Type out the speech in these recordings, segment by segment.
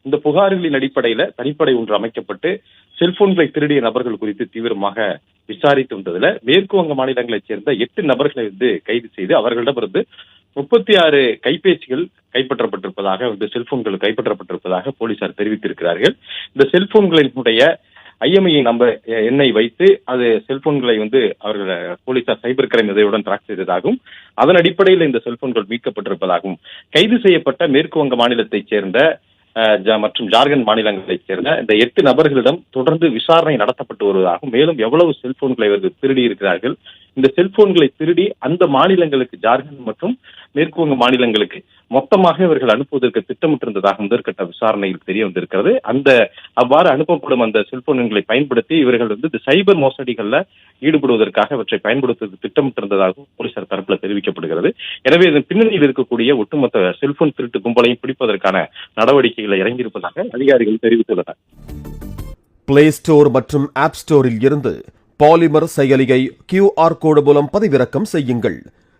இந்த புகார்களின் அடிப்படையில தனிப்படை ஒன்று அமைக்கப்பட்டு செல்போன்களை திருடிய நபர்கள் குறித்து தீவிரமாக விசாரித்து வந்ததுல மேற்கு வங்க மாநிலங்களைச் சேர்ந்த 8 நபர்களை கைது செய்து அவர்களிடமிருந்து 36 கைபேசிகள் கைப்பற்றப்பட்டிருப்பதாக செல்போன்கள் கைப்பற்றப்பட்டிருப்பதாக போலீசார் தெரிவித்திருக்கிறார்கள். இந்த செல்போன்களினுடைய IMEI நம்பர் எண்ணை வைத்து அது செல்போன்களை அவர்கள் போலீசார் சைபர் கிரைம் உதவியுடன் டிராக் செய்ததாகவும் அதன் அடிப்படையில் இந்த செல்போன்கள் மீட்கப்பட்டிருப்பதாகவும் கைது செய்யப்பட்ட மேற்கு வங்க மாநிலத்தைச் சேர்ந்த மற்றும் ஜார்க்கண்ட் மாநிலங்களைச் சேர்ந்த இந்த 8 நபர்களிடம் தொடர்ந்து விசாரணை நடத்தப்பட்டு வருவதாகவும் மேலும் எவ்வளவு செல்போன்களை இவர்கள் திருடி இருக்கிறார்கள், இந்த செல்போன்களை திருடி அந்த மாநிலங்களுக்கு ஜார்க்கண்ட் மற்றும் மேற்கு வங்க மாநிலங்களுக்கு மொத்தமாக இவர்கள் அனுப்புவதற்கு திட்டமிட்டிருந்ததாக முதற்கட்ட விசாரணையில் தெரிய வந்திருக்கிறது. அவ்வாறு அனுப்பப்படும் அந்த செல்போன்களை பயன்படுத்தி இவர்கள் இந்த சைபர் மோசடிகள்ல ஈடுபடுவதற்காக அவற்றை பயன்படுத்துவது திட்டமிட்டிருந்ததாகவும் போலீசார் தரப்புல தெரிவிக்கப்படுகிறது. எனவே இதன் பின்னணியில் இருக்கக்கூடிய ஒட்டுமொத்த செல்போன் திருட்டு கும்பலையும் பிடிப்பதற்கான நடவடிக்கைகளை இறங்கியிருப்பதாக அதிகாரிகள் தெரிவித்துள்ளனர். பிளே ஸ்டோர் மற்றும் ஆப் ஸ்டோரில் இருந்து பாலிமர் செயலியை QR கோடு மூலம் பதிவிறக்கம் செய்யுங்கள்.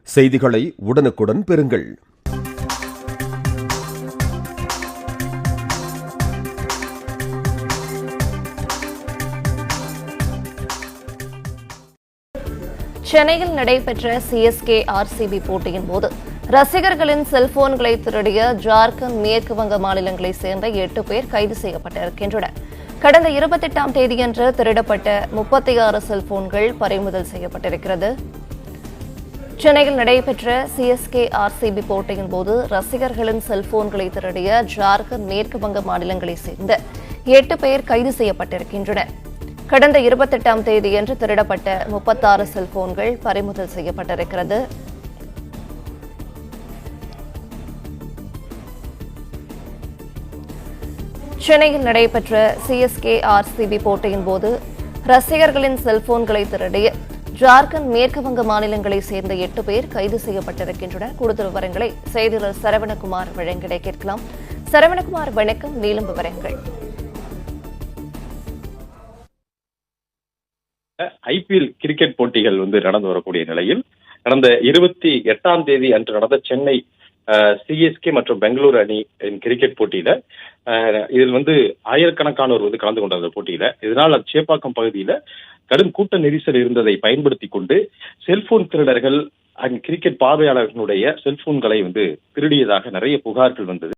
செய்திகளை உடனுக்குடன் பெறுங்கள். சென்னையில் நடைபெற்ற CSK RCB போட்டியின் போது ரசிகர்களின் செல்போன்களை திருடிய ஜார்க்கண்ட் மேற்கு வங்க மாநிலங்களைச் சேர்ந்த 8 பேர் கைது செய்யப்பட்டிருக்கின்றனர். கடந்த 28ஆம் தேதியன்று திருடப்பட்ட 36 செல்போன்கள் பறிமுதல் செய்யப்பட்டிருக்கிறது. சென்னையில் நடைபெற்ற CSK RCB போட்டியின் போது ரசிகர்களின் செல்போன்களை திருடிய ஜார்க்கண்ட் மேற்கு வங்க மாநிலங்களைச் சேர்ந்த 8 பேர் கைது செய்யப்பட்டிருக்கின்றனர். கடந்த 28ஆம் தேதியன்று திருடப்பட்ட 36 செல்போன்கள் பறிமுதல் செய்யப்பட்டிருக்கிறது. சென்னையில் நடைபெற்ற CSK RCB போட்டியின் போது ரசிகர்களின் செல்போன்களை திருடிய ஜார்க்கண்ட் மேற்கு வங்க மாநிலங்களைச் சேர்ந்த 8 பேர் கைது செய்யப்பட்டிருக்கின்றனர். கூடுதல் விவரங்களை செய்தியாளர் சரவணகுமார் வழங்கிட கேட்கலாம். சரவணகுமார், வணக்கம். மேலும் விவரங்கள். IPL கிரிக்கெட் போட்டிகள் நடந்து வரக்கூடிய நிலையில் கடந்த 28ஆம் தேதி அன்று நடந்த சென்னை CSK மற்றும் பெங்களூரு அணி கிரிக்கெட் போட்டியில இதில் ஆயிரக்கணக்கானோர் கலந்து கொண்ட அந்த போட்டியில இதனால் சேப்பாக்கம் பகுதியில கடும் கூட்ட நெரிசல் இருந்ததை பயன்படுத்தி கொண்டு செல்போன் திருடர்கள் கிரிக்கெட் பார்வையாளர்களுடைய செல்போன்களை திருடியதாக நிறைய புகார்கள் வந்தது.